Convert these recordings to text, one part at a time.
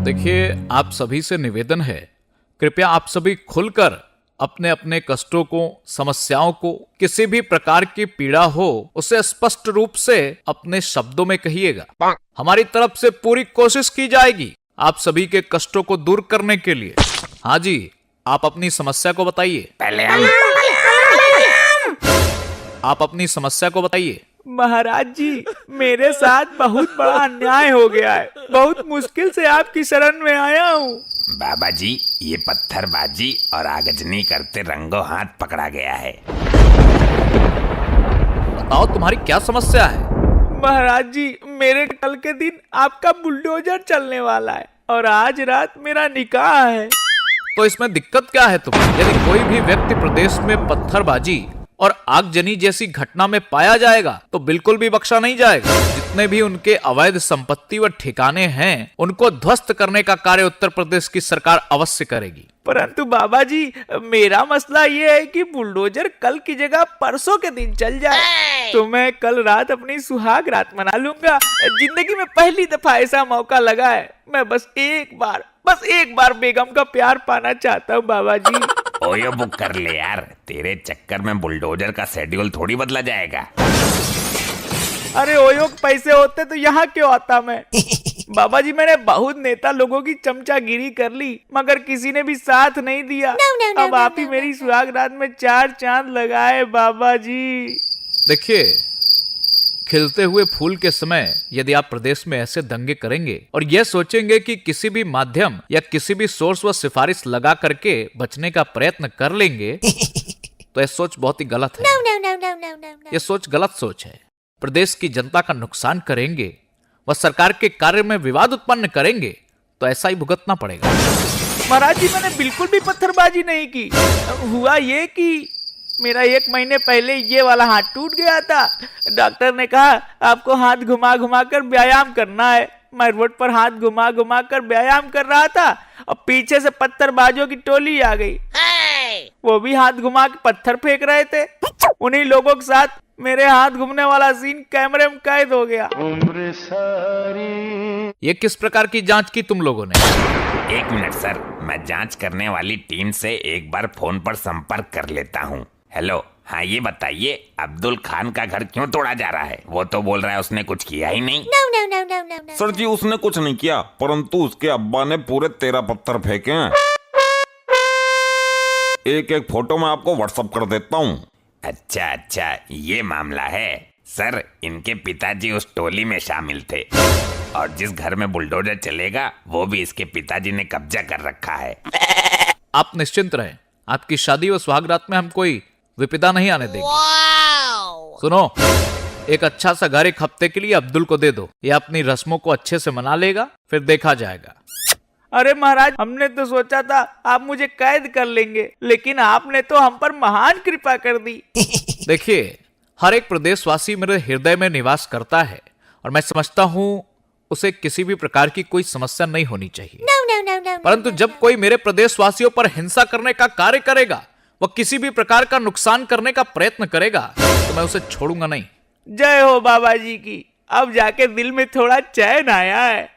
देखिए, आप सभी से निवेदन है, कृपया आप सभी खुलकर अपने अपने कष्टों को, समस्याओं को, किसी भी प्रकार की पीड़ा हो उसे स्पष्ट रूप से अपने शब्दों में कहिएगा। हमारी तरफ से पूरी कोशिश की जाएगी आप सभी के कष्टों को दूर करने के लिए। हाँ जी, आप अपनी समस्या को बताइए। आप अपनी समस्या को बताइए। महाराज जी, मेरे साथ बहुत बड़ा अन्याय हो गया है। बहुत मुश्किल से आपकी शरण में आया हूँ। बाबा जी, ये पत्थरबाजी और आगजनी करते रंगों हाथ पकड़ा गया है। बताओ तुम्हारी क्या समस्या है। महाराज जी, मेरे कल के दिन आपका बुलडोजर चलने वाला है और आज रात मेरा निकाह है। तो इसमें दिक्कत क्या है तुम्हें? यदि कोई भी व्यक्ति प्रदेश में पत्थरबाजी और आगजनी जैसी घटना में पाया जाएगा तो बिल्कुल भी बख्शा नहीं जाएगा। जितने भी उनके अवैध संपत्ति व ठिकाने हैं उनको ध्वस्त करने का कार्य उत्तर प्रदेश की सरकार अवश्य करेगी। परंतु बाबा जी, मेरा मसला ये है कि बुलडोजर कल की जगह परसों के दिन चल जाए तो मैं कल रात अपनी सुहाग रात मना लूंगा। जिंदगी में पहली दफा ऐसा मौका लगा है। मैं बस एक बार बेगम का प्यार पाना चाहता हूँ बाबा जी। ओयो बुक कर ले यार, तेरे चक्कर में बुलडोजर का शेड्यूल थोड़ी बदला जाएगा। अरे ओयो के पैसे होते तो यहाँ क्यों आता मैं। बाबा जी, मैंने बहुत नेता लोगों की चमचागिरी कर ली मगर किसी ने भी साथ नहीं दिया। अब आप ही मेरी सुहाग रात में 4 चांद लगाए बाबा जी। देखिए, खिलते हुए फूल के समय यदि आप प्रदेश में ऐसे दंगे करेंगे और यह सोचेंगे कि किसी भी माध्यम या किसी भी सोर्स व सिफारिश लगा करके बचने का प्रयत्न कर लेंगे तो यह सोच बहुत ही गलत है। यह सोच गलत सोच है। प्रदेश की जनता का नुकसान करेंगे व सरकार के कार्य में विवाद उत्पन्न करेंगे तो ऐसा ही भुगतना पड़ेगा। महाराज जी, मैंने बिल्कुल भी पत्थरबाजी नहीं की। हुआ ये कि मेरा 1 महीने पहले ये वाला हाथ टूट गया था। डॉक्टर ने कहा आपको हाथ घुमा घुमा कर व्यायाम करना है। मैं रोड पर हाथ घुमा घुमा कर व्यायाम कर रहा था और पीछे से पत्थरबाजों की टोली आ गई। वो भी हाथ घुमा के पत्थर फेंक रहे थे। उन्हीं लोगों के साथ मेरे हाथ घूमने वाला सीन कैमरे में कैद हो गया। ये किस प्रकार की जांच की तुम लोगों ने? 1 मिनट सर, मैं जांच करने वाली टीम से एक बार फोन पर संपर्क कर लेता हूँ। हेलो, हाँ ये बताइए, अब्दुल खान का घर क्यों तोड़ा जा रहा है? वो तो बोल रहा है उसने कुछ किया ही नहीं। No. सर जी, उसने कुछ नहीं किया, परंतु उसके अब्बा ने पूरे 13 पत्थर फेंके हैं। एक फोटो मैं आपको व्हाट्सएप कर देता हूँ। अच्छा, ये मामला है। सर, इनके पिताजी उस टोली में शामिल थे और जिस घर में बुलडोजर चलेगा वो भी इसके पिताजी ने कब्जा कर रखा है। आप निश्चिंत रहें, आपकी शादी व सुहागरात में हम कोई विपदा नहीं आने देंगे। सुनो, एक अच्छा सा घर 1 हफ्ते के लिए अब्दुल को दे दो। ये अपनी रस्मों को अच्छे से मना लेगा, फिर देखा जाएगा। अरे महाराज, हमने तो सोचा था आप मुझे कैद कर लेंगे, लेकिन आपने तो हम पर महान कृपा कर दी। देखिए, हर एक प्रदेशवासी मेरे हृदय में निवास करता है और मैं समझता हूँ उसे किसी भी प्रकार की कोई समस्या नहीं होनी चाहिए। परंतु जब कोई मेरे प्रदेशवासियों पर हिंसा करने का कार्य करेगा, वह किसी भी प्रकार का नुकसान करने का प्रयत्न करेगा तो मैं उसे छोड़ूंगा नहीं। जय हो बाबा जी की। अब जाके दिल में थोड़ा चैन आया है।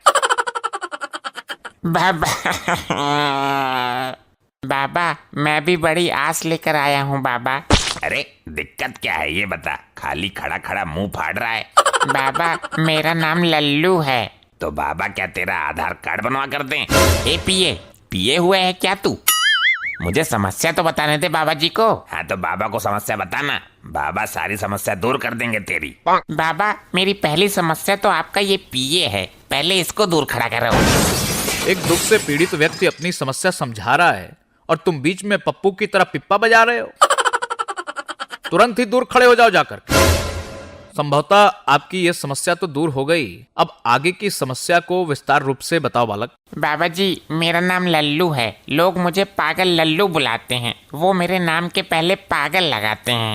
बाबा, मैं भी बड़ी आस लेकर आया हूँ बाबा। अरे दिक्कत क्या है ये बता, खाली खड़ा खड़ा मुंह फाड़ रहा है। बाबा, मेरा नाम लल्लू है। तो बाबा क्या तेरा आधार कार्ड बनवा कर दें? ए पिए हुए है क्या तू? मुझे समस्या तो बताने दे बाबा जी को। हाँ तो बाबा को समस्या बताना, बाबा सारी समस्या दूर कर देंगे तेरी। बाबा, मेरी पहली समस्या तो आपका ये पिए है, पहले इसको दूर खड़ा करो। एक दुख से पीड़ित व्यक्ति अपनी समस्या समझा रहा है और तुम बीच में पप्पू की तरह पिप्पा बजा रहे हो। तुरंत ही दूर खड़े हो जाओ जाकर। संभवतः आपकी यह समस्या तो दूर हो गई। अब आगे की समस्या को विस्तार रूप से बताओ बालक। बाबा जी, मेरा नाम लल्लू है। लोग मुझे पागल लल्लू बुलाते हैं। वो मेरे नाम के पहले पागल लगाते हैं।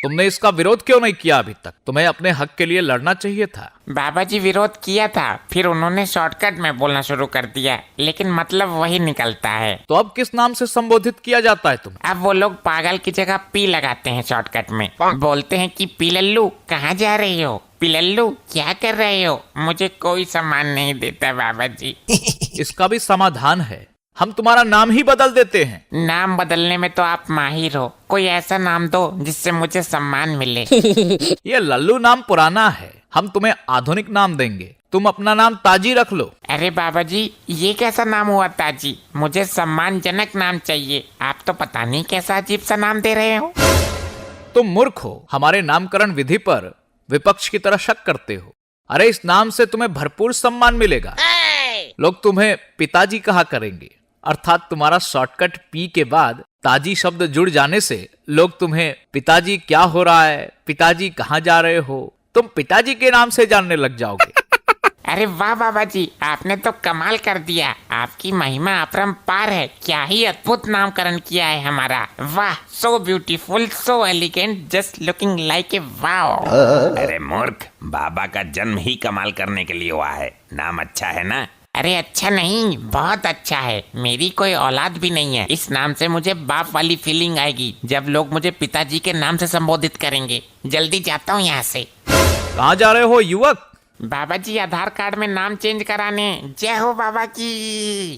तुमने इसका विरोध क्यों नहीं किया अभी तक? तुम्हें अपने हक के लिए लड़ना चाहिए था। बाबा जी, विरोध किया था, फिर उन्होंने शॉर्टकट में बोलना शुरू कर दिया, लेकिन मतलब वही निकलता है। तो अब किस नाम से संबोधित किया जाता है तुम्हें? अब वो लोग पागल की जगह पी लगाते हैं शॉर्टकट में। बोलते हैं कि पी लल्लू कहाँ जा रही हो? पिलल्लू क्या कर रहे हो? मुझे कोई सम्मान नहीं देता बाबा जी। इसका भी समाधान है, हम तुम्हारा नाम ही बदल देते हैं। नाम बदलने में तो आप माहिर हो, कोई ऐसा नाम दो जिससे मुझे सम्मान मिले। ये लल्लू नाम पुराना है, हम तुम्हें आधुनिक नाम देंगे। तुम अपना नाम ताजी रख लो। अरे बाबा जी, ये कैसा नाम हुआ ताजी? मुझे सम्मानजनक नाम चाहिए। आप तो पता नहीं कैसा अजीब सा नाम दे रहे हो। तुम मूर्ख हो, हमारे नामकरण विधि पर विपक्ष की तरह शक करते हो। अरे इस नाम से तुम्हें भरपूर सम्मान मिलेगा। लोग तुम्हें पिताजी कहा करेंगे, अर्थात तुम्हारा शॉर्टकट पी के बाद ताजी शब्द जुड़ जाने से लोग तुम्हें पिताजी क्या हो रहा है, पिताजी कहाँ जा रहे हो, तुम पिताजी के नाम से जानने लग जाओगे। अरे वाह बाबा जी, आपने तो कमाल कर दिया। आपकी महिमा अपरंपार है। क्या ही अद्भुत नामकरण किया है हमारा। वाह, so beautiful, so elegant, just looking like a wow. अरे मूर्ख, बाबा का जन्म ही कमाल करने के लिए हुआ है। नाम अच्छा है ना? अरे अच्छा नहीं, बहुत अच्छा है। मेरी कोई औलाद भी नहीं है। इस नाम से मुझे बाप वाली फीलिंग आएगी जब लोग मुझे पिताजी के नाम से संबोधित करेंगे। जल्दी जाता हूँ यहाँ से। कहाँ जा रहे हो युवक? बाबा जी, आधार कार्ड में नाम चेंज कराने। जय हो बाबा की।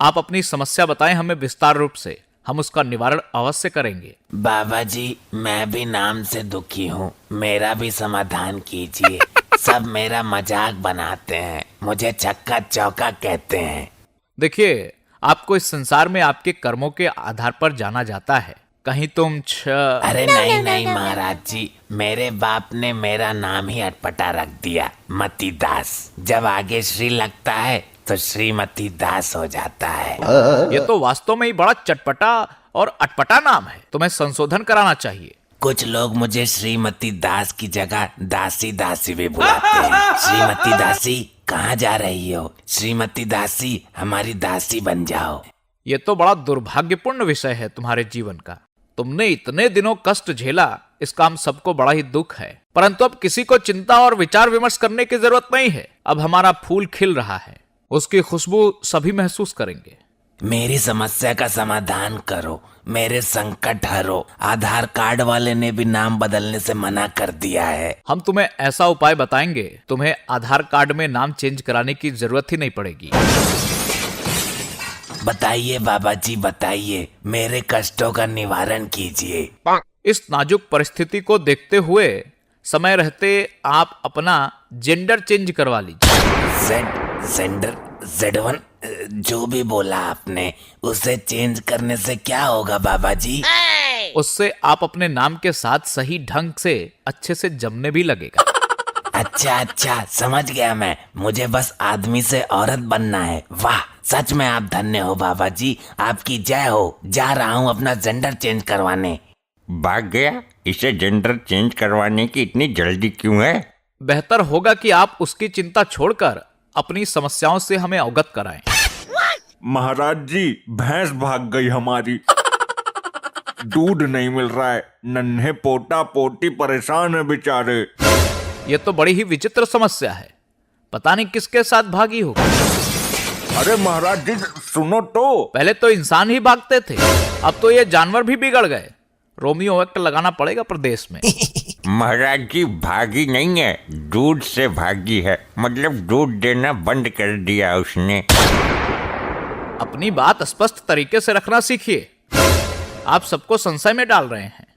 आप अपनी समस्या बताएं हमें विस्तार रूप से, हम उसका निवारण अवश्य करेंगे। बाबा जी, मैं भी नाम से दुखी हूँ, मेरा भी समाधान कीजिए। सब मेरा मजाक बनाते हैं, मुझे चक्का चौका कहते हैं। देखिए, आपको इस संसार में आपके कर्मों के आधार पर जाना जाता है। कहीं तुम अरे नहीं नहीं महाराज जी, मेरे बाप ने मेरा नाम ही अटपटा रख दिया, मती दास। जब आगे श्री लगता है तो श्रीमती दास हो जाता है। ये तो वास्तव में ही बड़ा चटपटा और अटपटा नाम है, तुम्हें संशोधन कराना चाहिए। कुछ लोग मुझे श्रीमती दास की जगह दासी दासी भी बुलाते हैं। श्रीमती दासी कहाँ जा रही हो? श्रीमती दासी हमारी दासी बन जाओ। ये तो बड़ा दुर्भाग्यपूर्ण विषय है तुम्हारे जीवन का। तुमने इतने दिनों कष्ट झेला, इसका हम सबको बड़ा ही दुख है। परंतु अब किसी को चिंता और विचार विमर्श करने की जरूरत नहीं है। अब हमारा फूल खिल रहा है, उसकी खुशबू सभी महसूस करेंगे। मेरी समस्या का समाधान करो, मेरे संकट हरो। आधार कार्ड वाले ने भी नाम बदलने से मना कर दिया है। हम तुम्हें ऐसा उपाय बताएंगे, तुम्हें आधार कार्ड में नाम चेंज कराने की जरूरत ही नहीं पड़ेगी। बताइए बाबा जी, बताइए, मेरे कष्टों का निवारण कीजिए। इस नाजुक परिस्थिति को देखते हुए समय रहते आप अपना जेंडर चेंज करवा लीजिए। जेंडर Z1 जो भी बोला आपने, उसे चेंज करने से क्या होगा बाबा जी? उससे आप अपने नाम के साथ सही ढंग से अच्छे से जमने भी लगेगा। अच्छा अच्छा, समझ गया मैं। मुझे बस आदमी से औरत बनना है। वाह, सच में आप धन्य हो बाबा जी, आपकी जय हो। जा रहा हूँ अपना जेंडर चेंज करवाने। भाग गया? इसे जेंडर चेंज करवाने की इतनी जल्दी क्यों है? बेहतर होगा कि आप उसकी चिंता छोड़कर अपनी समस्याओं से हमें अवगत कराएं। महाराज जी, भैंस भाग गई हमारी। दूध नहीं मिल रहा है, नन्हे पोटा पोटी परेशान है बेचारे। ये तो बड़ी ही विचित्र समस्या है, पता नहीं किसके साथ भागी होगी। अरे महाराज जी सुनो तो। पहले तो इंसान ही भागते थे, अब तो ये जानवर भी बिगड़ गए। रोमियो एक्ट लगाना पड़ेगा प्रदेश में। महाराज जी भागी नहीं है, दूध से भागी है। मतलब दूध देना बंद कर दिया उसने। अपनी बात स्पष्ट तरीके से रखना सीखिए, आप सबको संशय में डाल रहे हैं।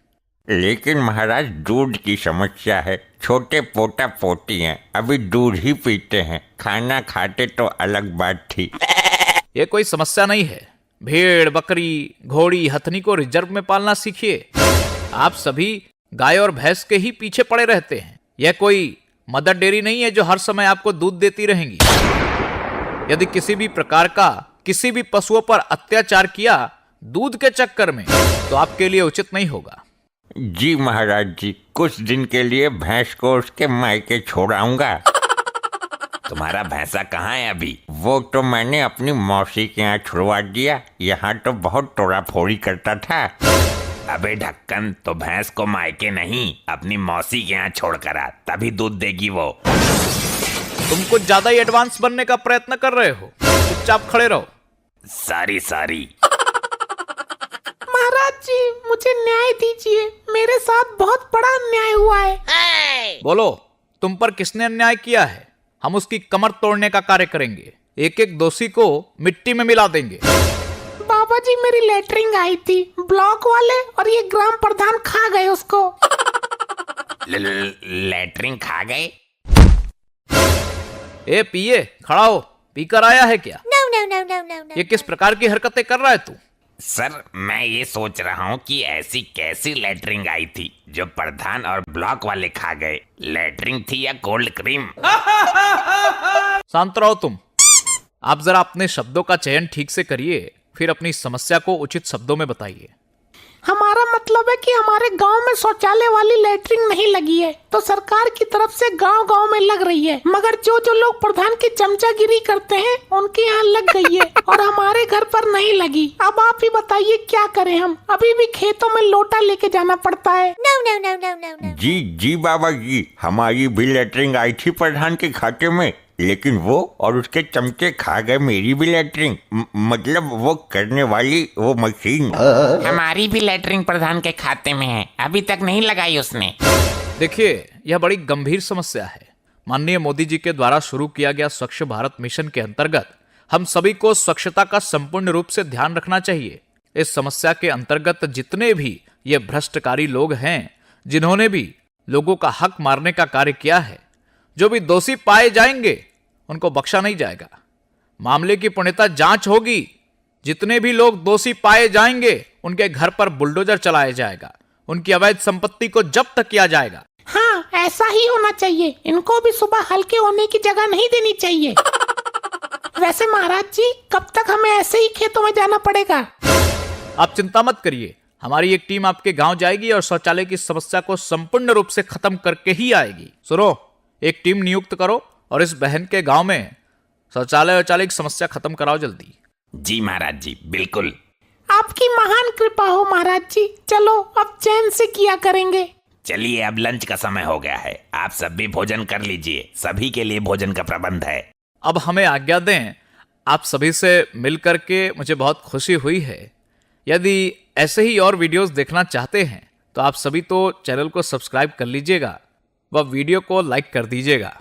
लेकिन महाराज दूध की समस्या है, छोटे पोटा पोटी हैं, अभी दूध ही पीते हैं। खाना खाते तो अलग बात थी। ये कोई समस्या नहीं है। भेड़, बकरी, घोड़ी, हथनी को रिजर्व में पालना सीखिए। आप सभी गाय और भैंस के ही पीछे पड़े रहते हैं। यह कोई मदर डेयरी नहीं है जो हर समय आपको दूध देती रहेंगी। यदि किसी भी प्रकार का किसी भी पशुओं पर अत्याचार किया दूध के चक्कर में, तो आपके लिए उचित नहीं होगा। जी महाराज जी, कुछ दिन के लिए भैंस को उसके मायके छोड़ाऊंगा। तुम्हारा भैंसा कहाँ है अभी? वो तो मैंने अपनी मौसी के यहाँ छुड़वा दिया। यहाँ तो बहुत तोड़ा फोड़ी करता था। अबे ढक्कन, तो भैंस को मायके नहीं अपनी मौसी के यहाँ छोड़ कर आ, तभी दूध देगी वो। तुम कुछ ज्यादा ही एडवांस बनने का प्रयत्न कर रहे हो, चुपचाप खड़े रहो। सारी महाराज जी, मुझे न्याय दीजिए। मेरे साथ बहुत बड़ा अन्याय हुआ है। बोलो, तुम पर किसने अन्याय किया है? हम उसकी कमर तोड़ने का कार्य करेंगे, एक एक दोषी को मिट्टी में मिला देंगे। बाबा जी मेरी लेटरिंग आई थी, ब्लॉक वाले और ये ग्राम प्रधान खा गए उसको। लेटरिन खा गए? ए पिए, खड़ा हो, पीकर आया है क्या? No. ये किस प्रकार की हरकतें कर रहा है तू? सर मैं ये सोच रहा हूँ कि ऐसी कैसी लेटरिन आई थी जो प्रधान और ब्लॉक वाले खा गए। लेटरिन थी या कोल्ड क्रीम? शांत रहो तुम। आप जरा अपने शब्दों का चयन ठीक से करिए, फिर अपनी समस्या को उचित शब्दों में बताइए। हमारा मतलब है कि हमारे गांव में शौचालय वाली लेटरिन नहीं लगी है, तो सरकार की तरफ से गांव-गांव में लग रही है, मगर जो लोग प्रधान की चमचागिरी करते हैं उनके यहाँ लग गई है और हमारे घर पर नहीं लगी। अब आप ही बताइए क्या करें हम? अभी भी खेतों में लोटा लेके जाना पड़ता है। No. जी जी बाबा जी, हमारी भी लेटरिन आई थी प्रधान के खाते में, लेकिन वो और उसके चमचे खा गए मेरी भी लेटरिन, मतलब वो करने वाली वो मशीन। हमारी भी लेटरिन प्रधान के खाते में है, अभी तक नहीं लगाई उसने। देखिए, यह बड़ी गंभीर समस्या है। माननीय मोदी जी के द्वारा शुरू किया गया स्वच्छ भारत मिशन के अंतर्गत हम सभी को स्वच्छता का संपूर्ण रूप से ध्यान रखना चाहिए। इस समस्या के अंतर्गत जितने भी ये भ्रष्टकारी लोग हैं, जिन्होंने भी लोगों का हक मारने का कार्य किया है, जो भी दोषी पाए जाएंगे उनको बख्शा नहीं जाएगा। मामले की पूर्णतः जांच होगी। जितने भी लोग दोषी पाए जाएंगे उनके घर पर बुलडोजर चलाया जाएगा, उनकी अवैध संपत्ति को जब्त किया जाएगा। हाँ, ऐसा ही होना चाहिए। इनको भी सुबह हल्के होने की जगह नहीं देनी चाहिए। वैसे महाराज जी, कब तक हमें ऐसे ही खेतों में जाना पड़ेगा? आप चिंता मत करिए, हमारी एक टीम आपके गांव जाएगी और शौचालय की समस्या को संपूर्ण रूप से खत्म करके ही आएगी। सुनो, एक टीम नियुक्त करो और इस बहन के गांव में शौचालय की समस्या खत्म कराओ जल्दी। जी महाराज जी, बिल्कुल। आपकी महान कृपा हो महाराज जी। चलो अब चैन से किया करेंगे। चलिए अब लंच का समय हो गया है, आप सब भी भोजन कर लीजिए, सभी के लिए भोजन का प्रबंध है। अब हमें आज्ञा दें। आप सभी से मिल करके मुझे बहुत खुशी हुई है। यदि ऐसे ही और वीडियोस देखना चाहते हैं तो आप सभी तो चैनल को सब्सक्राइब कर लीजिएगा व वीडियो को लाइक कर दीजिएगा।